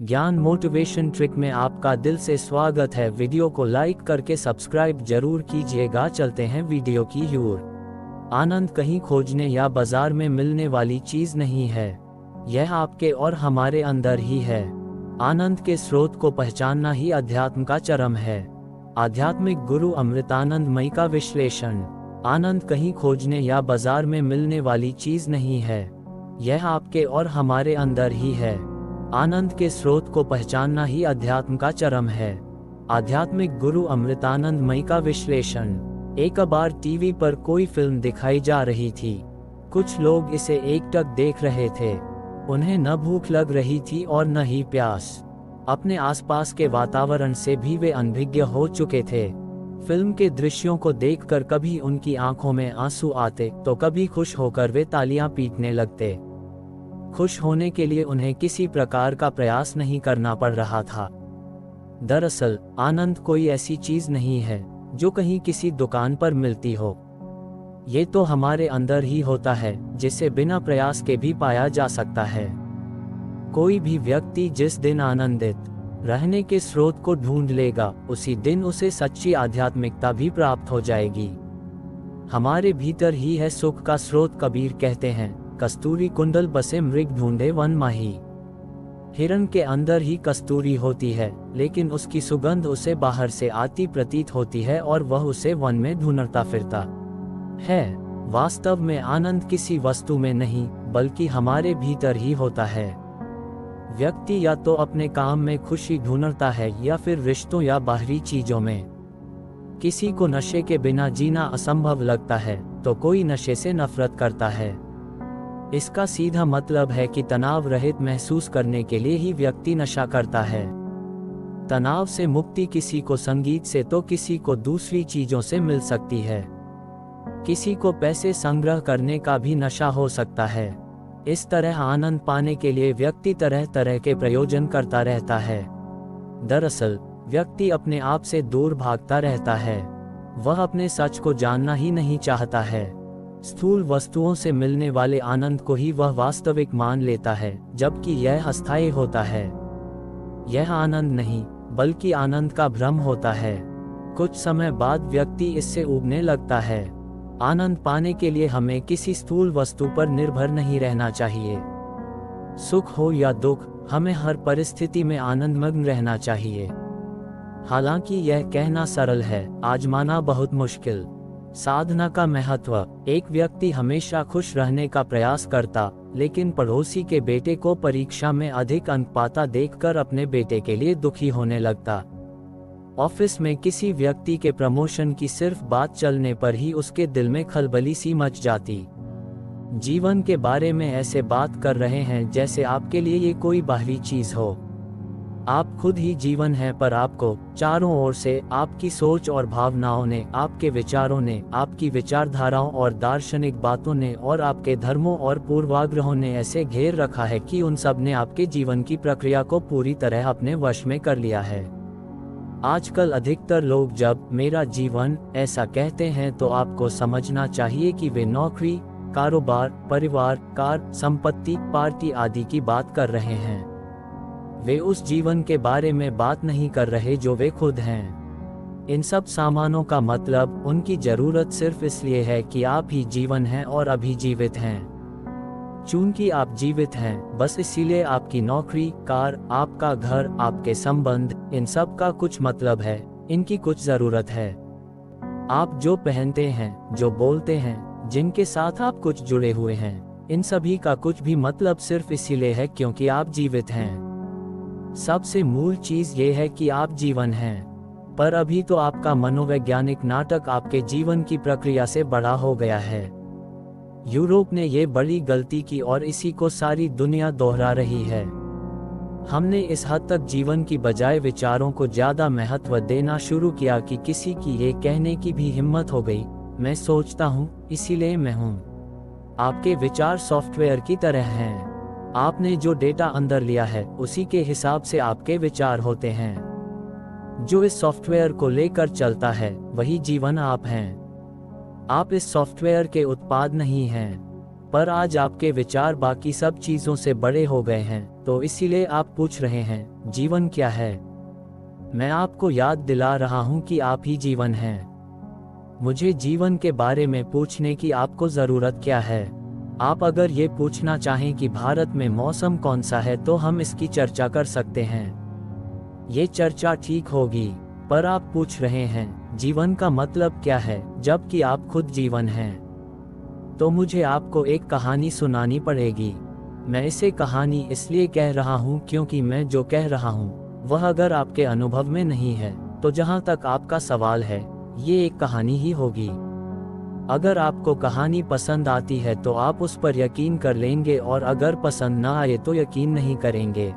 ज्ञान motivation trick में आपका दिल से स्वागत है। वीडियो को लाइक करके सब्सक्राइब जरूर कीजिएगा। चलते हैं वीडियो की ओर। आनंद कहीं खोजने या बाजार में मिलने वाली चीज नहीं है, यह आपके और हमारे अंदर ही है। आनंद के स्रोत को पहचानना ही अध्यात्म का चरम है। आध्यात्मिक गुरु अमृतानंदमयी का विश्लेषण। आनंद कहीं खोजने या बाजार में मिलने वाली चीज नहीं है, यह आपके और हमारे अंदर ही है। आनंद के स्रोत को पहचानना ही अध्यात्म का चरम है। आध्यात्मिक गुरु अमृतानंदमयी का विश्लेषण। एक बार टीवी पर कोई फिल्म दिखाई जा रही थी। कुछ लोग इसे एकटक देख रहे थे। उन्हें न भूख लग रही थी और न ही प्यास। अपने आसपास के वातावरण से भी वे अनभिज्ञ हो चुके थे। फिल्म के दृश्यों को देखकर कभी उनकी आंखों में आंसू आते तो कभी खुश होकर वे तालियां पीटने लगते। खुश होने के लिए उन्हें किसी प्रकार का प्रयास नहीं करना पड़ रहा था। दरअसल आनंद कोई ऐसी चीज नहीं है जो कहीं किसी दुकान पर मिलती हो। ये तो हमारे अंदर ही होता है, जिसे बिना प्रयास के भी पाया जा सकता है। कोई भी व्यक्ति जिस दिन आनंदित रहने के स्रोत को ढूंढ लेगा, उसी दिन उसे सच्ची आध्यात्मिकता भी प्राप्त हो जाएगी। हमारे भीतर ही है सुख का स्रोत। कबीर कहते हैं, कस्तूरी कुंडल बसे मृग ढूंढे वन माही। हिरण के अंदर ही कस्तूरी होती है, लेकिन उसकी सुगंध उसे बाहर से आती प्रतीत होती है और वह उसे वन में ढूंढता फिरता है। वास्तव में आनंद किसी वस्तु में नहीं, बल्कि हमारे भीतर ही होता है। व्यक्ति या तो अपने काम में खुशी ढूंढता है या फिर रिश्तों या बाहरी चीजों में। किसी को नशे के बिना जीना असंभव लगता है तो कोई नशे से नफरत करता है। इसका सीधा मतलब है कि तनाव रहित महसूस करने के लिए ही व्यक्ति नशा करता है। तनाव से मुक्ति किसी को संगीत से तो किसी को दूसरी चीजों से मिल सकती है। किसी को पैसे संग्रह करने का भी नशा हो सकता है। इस तरह आनंद पाने के लिए व्यक्ति तरह तरह के प्रयोजन करता रहता है। दरअसल व्यक्ति अपने आप से दूर भागता रहता है। वह अपने सच को जानना ही नहीं चाहता है। स्थूल वस्तुओं से मिलने वाले आनंद को ही वह वास्तविक मान लेता है, जबकि यह अस्थायी होता है। यह आनंद नहीं, बल्कि आनंद का भ्रम होता है। कुछ समय बाद व्यक्ति इससे ऊबने लगता है। आनंद पाने के लिए हमें किसी स्थूल वस्तु पर निर्भर नहीं रहना चाहिए। सुख हो या दुख, हमें हर परिस्थिति में आनंदमग्न रहना चाहिए। हालांकि यह कहना सरल है, आजमाना बहुत मुश्किल। साधना का महत्व। एक व्यक्ति हमेशा खुश रहने का प्रयास करता, लेकिन पड़ोसी के बेटे को परीक्षा में अधिक अंक पाता देखकर अपने बेटे के लिए दुखी होने लगता। ऑफिस में किसी व्यक्ति के प्रमोशन की सिर्फ बात चलने पर ही उसके दिल में खलबली सी मच जाती। जीवन के बारे में ऐसे बात कर रहे हैं जैसे आपके लिए ये कोई बाहरी चीज हो। आप खुद ही जीवन हैं, पर आपको चारों ओर से आपकी सोच और भावनाओं ने, आपके विचारों ने, आपकी विचारधाराओं और दार्शनिक बातों ने और आपके धर्मों और पूर्वाग्रहों ने ऐसे घेर रखा है कि उन सब ने आपके जीवन की प्रक्रिया को पूरी तरह अपने वश में कर लिया है। आजकल अधिकतर लोग जब मेरा जीवन ऐसा कहते हैं तो आपको समझना चाहिए कि वे नौकरी, कारोबार, परिवार, कार, संपत्ति, पार्टी आदि की बात कर रहे हैं। वे उस जीवन के बारे में बात नहीं कर रहे जो वे खुद हैं। इन सब सामानों का मतलब उनकी जरूरत सिर्फ इसलिए है कि आप ही जीवन हैं और अभी जीवित हैं। चूंकि आप जीवित हैं, बस इसीलिए आपकी नौकरी, कार, आपका घर, आपके संबंध, इन सब का कुछ मतलब है, इनकी कुछ जरूरत है। आप जो पहनते हैं, जो बोलते हैं, जिनके साथ आप कुछ जुड़े हुए हैं, इन सभी का कुछ भी मतलब सिर्फ इसीलिए है क्योंकि आप जीवित हैं। सबसे मूल चीज ये है कि आप जीवन हैं, पर अभी तो आपका मनोवैज्ञानिक नाटक आपके जीवन की प्रक्रिया से बड़ा हो गया है। यूरोप ने ये बड़ी गलती की और इसी को सारी दुनिया दोहरा रही है। हमने इस हद तक जीवन की बजाय विचारों को ज्यादा महत्व देना शुरू किया कि किसी की ये कहने की भी हिम्मत हो गई, मैं सोचता हूँ इसीलिए मैं हूँ। आपके विचार सॉफ्टवेयर की तरह हैं। आपने जो डेटा अंदर लिया है, उसी के हिसाब से आपके विचार होते हैं। जो इस सॉफ्टवेयर को लेकर चलता है, वही जीवन आप हैं। आप इस सॉफ्टवेयर के उत्पाद नहीं हैं। पर आज आपके विचार बाकी सब चीजों से बड़े हो गए हैं, तो इसीलिए आप पूछ रहे हैं जीवन क्या है। मैं आपको याद दिला रहा हूं कि आप ही जीवन हैं। मुझे जीवन के बारे में पूछने की आपको ज़रूरत क्या है? आप अगर ये पूछना चाहें कि भारत में मौसम कौन सा है तो हम इसकी चर्चा कर सकते हैं। ये चर्चा ठीक होगी, पर आप पूछ रहे हैं जीवन का मतलब क्या है, जबकि आप खुद जीवन हैं। तो मुझे आपको एक कहानी सुनानी पड़ेगी। मैं इसे कहानी इसलिए कह रहा हूँ क्योंकि मैं जो कह रहा हूँ वह अगर आपके अनुभव में नहीं है तो जहाँ तक आपका सवाल है ये एक कहानी ही होगी। अगर आपको कहानी पसंद आती है तो आप उस पर यकीन कर लेंगे और अगर पसंद ना आए तो यकीन नहीं करेंगे।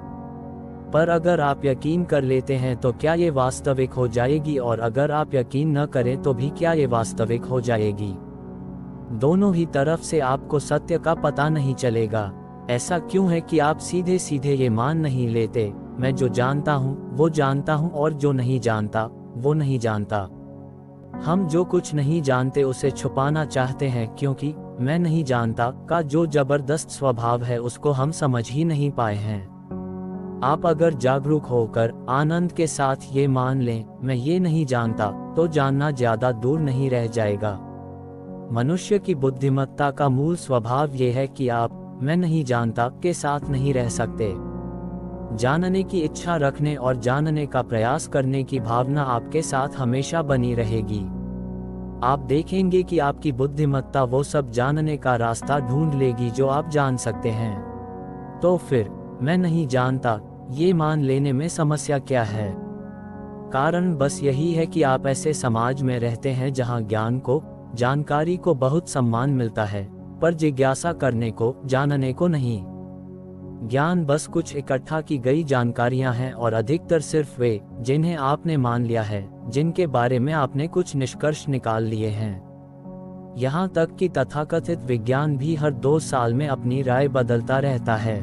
पर अगर आप यकीन कर लेते हैं तो क्या ये वास्तविक हो जाएगी, और अगर आप यकीन न करें तो भी क्या ये वास्तविक हो जाएगी। दोनों ही तरफ से आपको सत्य का पता नहीं चलेगा। ऐसा क्यों है कि आप सीधे सीधे ये मान नहीं लेते मैं जो जानता हूँ वो जानता हूँ और जो नहीं जानता वो नहीं जानता। हम जो कुछ नहीं जानते उसे छुपाना चाहते हैं क्योंकि मैं नहीं जानता का जो जबरदस्त स्वभाव है उसको हम समझ ही नहीं पाए हैं। आप अगर जागरूक होकर आनंद के साथ ये मान लें मैं ये नहीं जानता तो जानना ज्यादा दूर नहीं रह जाएगा। मनुष्य की बुद्धिमत्ता का मूल स्वभाव ये है कि आप मैं नहीं जानता के साथ नहीं रह सकते। जानने की इच्छा रखने और जानने का प्रयास करने की भावना आपके साथ हमेशा बनी रहेगी। आप देखेंगे कि आपकी बुद्धिमत्ता वो सब जानने का रास्ता ढूंढ लेगी जो आप जान सकते हैं। तो फिर मैं नहीं जानता ये मान लेने में समस्या क्या है? कारण बस यही है कि आप ऐसे समाज में रहते हैं जहां ज्ञान को, जानकारी को बहुत सम्मान मिलता है, पर जिज्ञासा करने को, जानने को नहीं। ज्ञान बस कुछ इकट्ठा की गई जानकारियां हैं और अधिकतर सिर्फ वे जिन्हें आपने मान लिया है, जिनके बारे में आपने कुछ निष्कर्ष निकाल लिए हैं। यहाँ तक कि तथाकथित विज्ञान भी हर 2 साल में अपनी राय बदलता रहता है।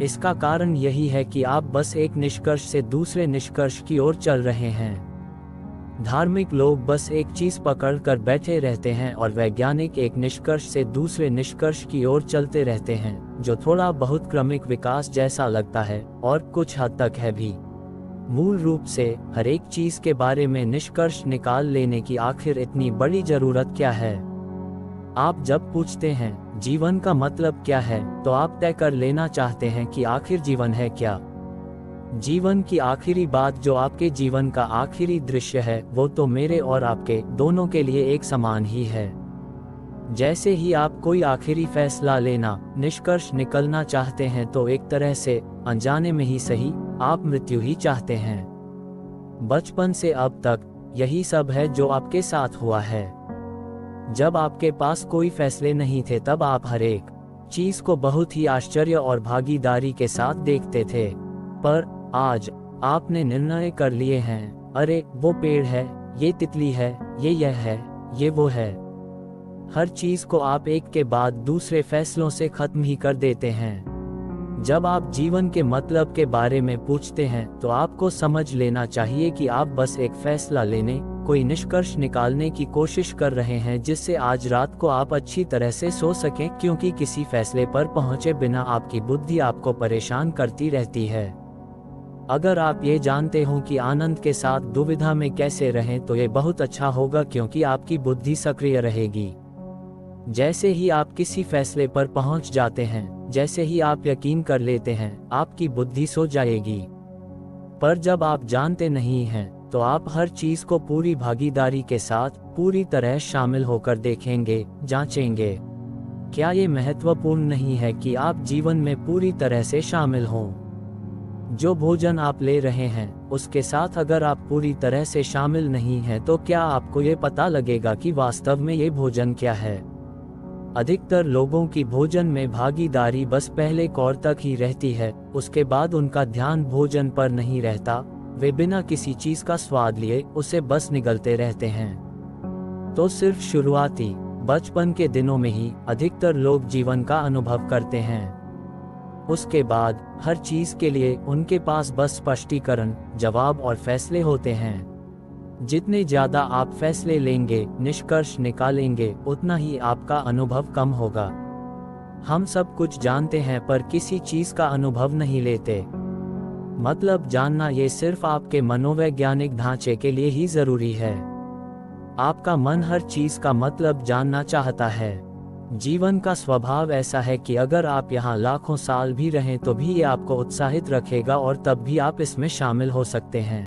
इसका कारण यही है कि आप बस एक निष्कर्ष से दूसरे निष्कर्ष की ओर चल रहे हैं। धार्मिक लोग बस एक चीज पकड़ कर बैठे रहते हैं और वैज्ञानिक एक निष्कर्ष से दूसरे निष्कर्ष की ओर चलते रहते हैं, जो थोड़ा बहुत क्रमिक विकास जैसा लगता है और कुछ हद तक है भी। मूल रूप से हर एक चीज के बारे में निष्कर्ष निकाल लेने की आखिर इतनी बड़ी जरूरत क्या है? आप जब पूछते हैं जीवन का मतलब क्या है तो आप तय कर लेना चाहते हैं कि आखिर जीवन है क्या। जीवन की आखिरी बात जो आपके जीवन का आखिरी दृश्य है वो तो मेरे और आपके दोनों के लिए एक समान ही है। जैसे ही आप कोई आखिरी फैसला लेना, निष्कर्ष निकलना चाहते हैं तो एक तरह से अनजाने में ही सही आप मृत्यु ही चाहते हैं। बचपन से अब तक यही सब है जो आपके साथ हुआ है। जब आपके पास कोई फैसले नहीं थे तब आप हर एक चीज को बहुत ही आश्चर्य और भागीदारी के साथ देखते थे, पर आज आपने निर्णय कर लिए हैं, अरे वो पेड़ है, ये तितली है, ये यह है, ये वो है। हर चीज को आप एक के बाद दूसरे फैसलों से खत्म ही कर देते हैं। जब आप जीवन के मतलब के बारे में पूछते हैं तो आपको समझ लेना चाहिए कि आप बस एक फैसला लेने, कोई निष्कर्ष निकालने की कोशिश कर रहे हैं जिससे आज रात को आप अच्छी तरह से सो सकें, क्योंकि किसी फैसले पर पहुंचे बिना आपकी बुद्धि आपको परेशान करती रहती है। अगर आप ये जानते हो कि आनंद के साथ दुविधा में कैसे रहें तो ये बहुत अच्छा होगा, क्योंकि आपकी बुद्धि सक्रिय रहेगी। जैसे ही आप किसी फैसले पर पहुंच जाते हैं, जैसे ही आप यकीन कर लेते हैं, आपकी बुद्धि सो जाएगी। पर जब आप जानते नहीं हैं तो आप हर चीज को पूरी भागीदारी के साथ पूरी तरह शामिल होकर देखेंगे, जांचेंगे। क्या ये महत्वपूर्ण नहीं है कि आप जीवन में पूरी तरह से शामिल हों? जो भोजन आप ले रहे हैं उसके साथ अगर आप पूरी तरह से शामिल नहीं हैं तो क्या आपको ये पता लगेगा कि वास्तव में ये भोजन क्या है? अधिकतर लोगों की भोजन में भागीदारी बस पहले कौर तक ही रहती है, उसके बाद उनका ध्यान भोजन पर नहीं रहता। वे बिना किसी चीज का स्वाद लिए उसे बस निगलते रहते हैं। तो सिर्फ शुरुआती बचपन के दिनों में ही अधिकतर लोग जीवन का अनुभव करते हैं। उसके बाद हर चीज के लिए उनके पास बस स्पष्टीकरण, जवाब और फैसले होते हैं। जितने ज्यादा आप फैसले लेंगे, निष्कर्ष निकालेंगे, उतना ही आपका अनुभव कम होगा। हम सब कुछ जानते हैं पर किसी चीज का अनुभव नहीं लेते। मतलब जानना ये सिर्फ आपके मनोवैज्ञानिक ढांचे के लिए ही जरूरी है। आपका मन हर चीज का मतलब जानना चाहता है। जीवन का स्वभाव ऐसा है कि अगर आप यहाँ लाखों साल भी रहें तो भी ये आपको उत्साहित रखेगा और तब भी आप इसमें शामिल हो सकते हैं।